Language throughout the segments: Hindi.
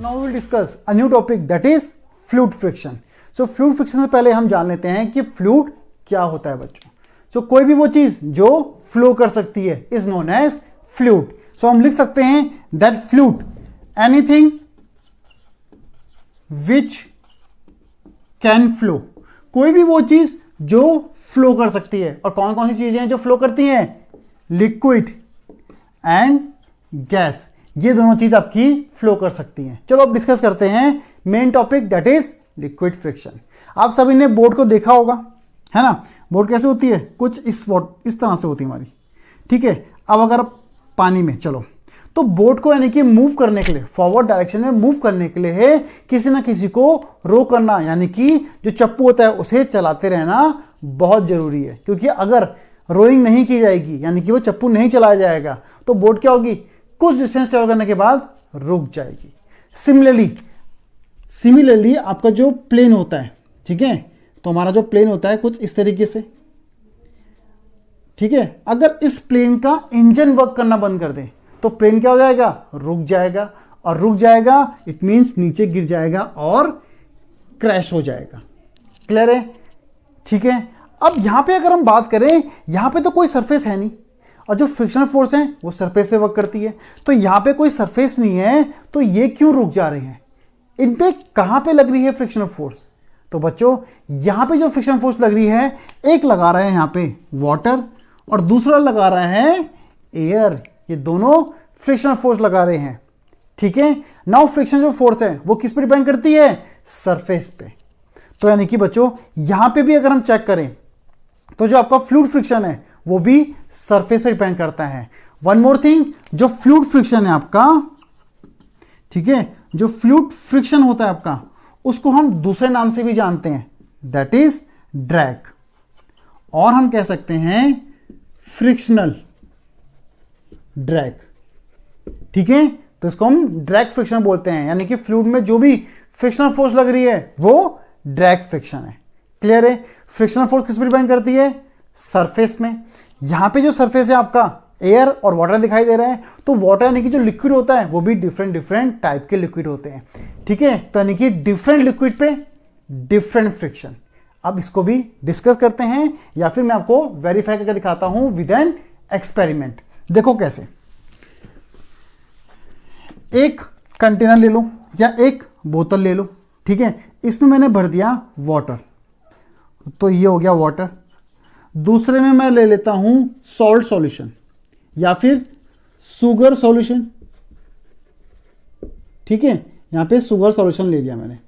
Now we will discuss a new topic that is fluid friction. So fluid friction से पहले हम जान लेते हैं कि फ्लूइड क्या होता है बच्चों। सो कोई भी वो चीज जो फ्लो कर सकती है इज नोन एज फ्लूइड। सो हम लिख सकते हैं that fluid anything which can flow, कोई भी वो चीज जो फ्लो कर सकती है। और कौन कौन सी चीजें हैं जो फ्लो करती हैं? लिक्विड एंड गैस, ये दोनों चीज आपकी फ्लो कर सकती हैं। चलो अब डिस्कस करते हैं main topic that is liquid friction. आप सभी ने बोट को देखा होगा, है ना? बोट कैसे होती है? कुछ इस तरह से होती है हमारी, ठीक है। अब अगर पानी में चलो तो बोट को यानी कि मूव करने के लिए, फॉरवर्ड डायरेक्शन में मूव करने के लिए किसी ना किसी को रो करना, यानी कि जो चप्पू होता है उसे चलाते रहना बहुत जरूरी है। क्योंकि अगर रोइंग नहीं की जाएगी यानी कि वो चप्पू नहीं चलाया जाएगा तो बोट क्या होगी? कुछ डिस्टेंस ट्रेवल करने के बाद रुक जाएगी। सिमिलरली आपका जो प्लेन होता है, ठीक है, तो हमारा जो प्लेन होता है कुछ इस तरीके से, ठीक है। अगर इस प्लेन का इंजन वर्क करना बंद कर दे तो प्लेन क्या हो जाएगा? रुक जाएगा। और रुक जाएगा इट मींस नीचे गिर जाएगा और क्रैश हो जाएगा। क्लियर है? ठीक है। अब यहां पे अगर हम बात करें, यहां पे तो कोई सरफेस है नहीं और जो फ्रिक्शनल फोर्स है वो सरफेस से वर्क करती है। तो यहां पे कोई सरफेस नहीं है तो ये क्यों रुक जा रहे हैं? इन पे कहां पे लग रही है फ्रिक्शनल फोर्स? तो बच्चों यहां पे जो फ्रिक्शनल फोर्स लग रही है, एक लगा रहा है यहां पे वाटर और दूसरा लगा रहा है एयर। ये दोनों फ्रिक्शनल फोर्स लगा रहे हैं, ठीक है। नाउ फ्रिक्शन जो फोर्स है वो किस पे डिपेंड करती है? सरफेस पे। तो यानी कि बच्चों यहां पे भी अगर हम चेक करें तो जो आपका फ्लूइड फ्रिक्शन है वो भी सरफेस पे डिपेंड करता है। वन मोर थिंग, जो फ्लूइड फ्रिक्शन है आपका, ठीक है, जो फ्लूइड फ्रिक्शन होता है आपका उसको हम दूसरे नाम से भी जानते हैं, दैट इज ड्रैग, और हम कह सकते हैं फ्रिक्शनल ड्रैग, ठीक है। तो इसको हम ड्रैग फ्रिक्शन बोलते हैं, यानी कि फ्लूइड में जो भी फ्रिक्शनल फोर्स लग रही है वो ड्रैग फ्रिक्शन है। क्लियर है? फ्रिक्शनल फोर्स किस पर डिपेंड करती है? सरफेस में। यहां पे जो सरफेस है आपका एयर और वाटर दिखाई दे रहा है, तो वाटर यानी कि जो लिक्विड होता है वो भी डिफरेंट डिफरेंट टाइप के लिक्विड होते हैं, ठीक है। तो यानी कि डिफरेंट लिक्विड पे डिफरेंट फ्रिक्शन। अब इसको भी डिस्कस करते हैं या फिर मैं आपको वेरीफाई करके दिखाता हूं विद एन एक्सपेरिमेंट। देखो कैसे। एक कंटेनर ले लो या एक बोतल ले लो, ठीक है। इसमें मैंने भर दिया वाटर, तो ये हो गया वाटर। दूसरे में मैं ले लेता हूं सॉल्ट सॉल्यूशन या फिर शुगर सॉल्यूशन, ठीक है। यहां पे शुगर सॉल्यूशन ले लिया मैंने।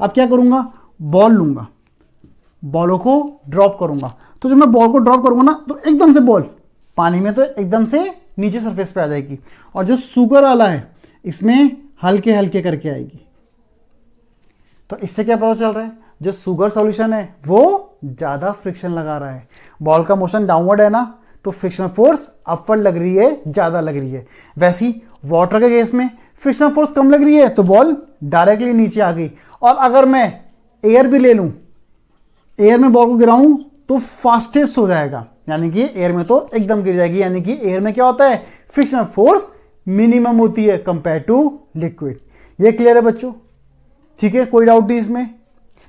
अब क्या करूंगा? बॉल लूंगा, बॉलों को ड्रॉप करूंगा। तो जब मैं बॉल को ड्रॉप करूंगा ना तो एकदम से बॉल पानी में तो एकदम से नीचे सरफेस पे आ जाएगी, और जो शुगर वाला है इसमें हल्के हल्के करके आएगी। तो इससे क्या पता चल रहा है? जो शुगर सॉल्यूशन है वो ज्यादा फ्रिक्शन लगा रहा है। बॉल का मोशन डाउनवर्ड है ना, तो फ्रिक्शनल फोर्स अपवर्ड लग रही है, ज्यादा लग रही है। वैसी वाटर के केस में फ्रिक्शनल फोर्स कम लग रही है तो बॉल डायरेक्टली नीचे आ गई। और अगर मैं एयर भी ले लूं, एयर में बॉल को गिराऊं तो फास्टेस्ट हो जाएगा, यानी कि एयर में तो एकदम गिर जाएगी। यानी कि एयर में क्या होता है? फ्रिक्शनल फोर्स मिनिमम होती है कंपेयर टू लिक्विड। ये क्लियर है बच्चों? ठीक है, कोई डाउट नहीं इसमें?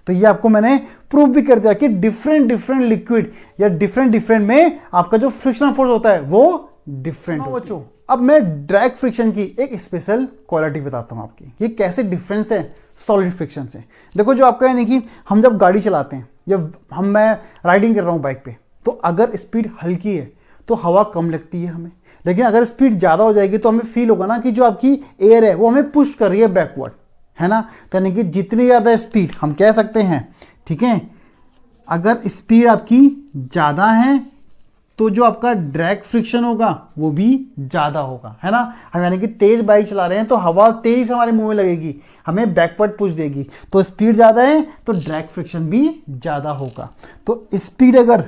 तो ये आपको मैंने प्रूव भी कर दिया कि डिफरेंट डिफरेंट लिक्विड या डिफरेंट डिफरेंट में आपका जो फ्रिक्शनल फोर्स होता है वो डिफरेंट। बच्चों अब मैं ड्रैग फ्रिक्शन की एक स्पेशल क्वालिटी बताता हूं आपकी, ये कैसे डिफरेंस है सॉलिड फ्रिक्शन से। देखो जो आपका यानी कि हम जब गाड़ी चलाते हैं या मैं राइडिंग कर रहा हूं बाइक पे, तो अगर स्पीड हल्की है तो हवा कम लगती है हमें, लेकिन अगर स्पीड ज्यादा हो जाएगी तो हमें फील होगा ना कि जो आपकी एयर है वो हमें पुश कर रही है बैकवर्ड, है ना। तो यानी कि जितनी ज्यादा स्पीड हम कह सकते हैं, ठीक है, अगर स्पीड आपकी ज्यादा है तो जो आपका ड्रैग फ्रिक्शन होगा वो भी ज्यादा होगा, है ना। हम यानी कि तेज बाइक चला रहे हैं तो हवा तेज से हमारे मुंह में लगेगी, हमें बैकवर्ड पुश देगी। तो स्पीड ज्यादा है तो ड्रैग फ्रिक्शन भी ज्यादा होगा। तो स्पीड अगर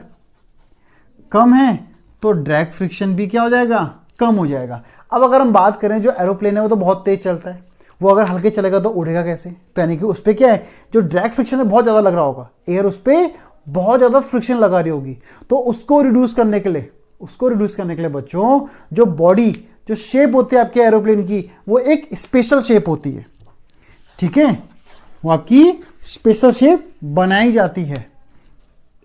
कम है तो ड्रैग फ्रिक्शन भी क्या हो जाएगा? कम हो जाएगा। अब अगर हम बात करें जो एरोप्लेन है वो तो बहुत तेज चलता है, वो अगर हल्के चलेगा तो उड़ेगा कैसे? तो यानी कि उस पर क्या है, जो ड्रैग फ्रिक्शन है बहुत ज्यादा लग रहा होगा, एयर उस पर बहुत ज्यादा फ्रिक्शन लगा रही होगी। तो उसको रिड्यूस करने के लिए बच्चों जो बॉडी जो शेप होती है आपके एरोप्लेन की वो एक स्पेशल शेप होती है। ठीक है, वो आपकी स्पेशल शेप बनाई जाती है।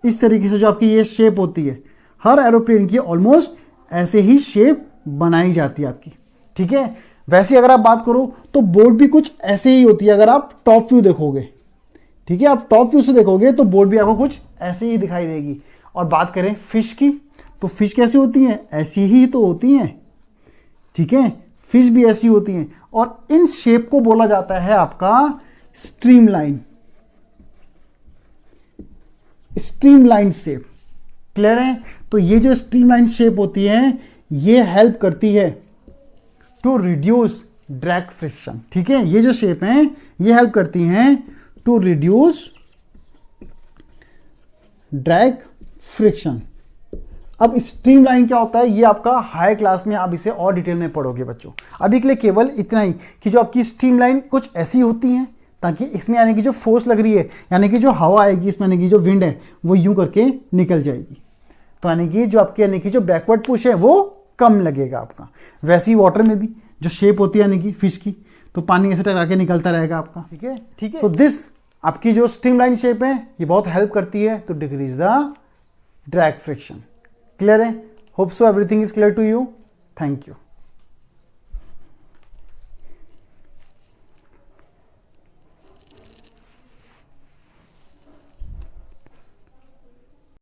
इस तरीके से जो आपकी ये शेप होती है, हर एरोप्लेन की ऑलमोस्ट ऐसे ही शेप बनाई जाती है आपकी। ठीक है, वैसे अगर आप बात करो तो बोट भी कुछ ऐसे ही होती है। अगर आप टॉप व्यू देखोगे, ठीक है, आप टॉप व्यू से देखोगे तो बोट भी आपको कुछ ऐसे ही दिखाई देगी। और बात करें फिश की, तो फिश कैसी होती हैं? ऐसी ही तो होती हैं। ठीक है, फिश भी ऐसी होती हैं। और इन शेप को बोला जाता है आपका स्ट्रीमलाइन, स्ट्रीमलाइन शेप। क्लियर है? तो ये जो स्ट्रीमलाइन शेप होती है ये हेल्प करती है टू रिड्यूस ड्रैग फ्रिक्शन। ठीक है, ये जो शेप है ये हेल्प करती हैं टू रिड्यूस ड्रैग फ्रिक्शन। अब स्ट्रीमलाइन क्या होता है ये आपका हाई क्लास में आप इसे और डिटेल में पढ़ोगे बच्चों। अभी के लिए केवल इतना ही कि जो आपकी स्ट्रीमलाइन कुछ ऐसी होती हैं ताकि इसमें यानी कि जो फोर्स लग रही है, यानी कि जो हवा आएगी इसमें, यानी कि जो विंड है वो यूं करके निकल जाएगी। तो यानी कि जो आपके यानी कि जो बैकवर्ड पुश है वो कम लगेगा आपका। वैसे ही वाटर में भी जो शेप होती है यानी कि फिश की, तो पानी ऐसे टकरा के निकलता रहेगा आपका। ठीक है, ठीक है। सो दिस आपकी जो स्ट्रीमलाइन शेप है ये बहुत हेल्प करती है to decrease the drag friction. Clear है? Hope so everything is clear to you. Thank you.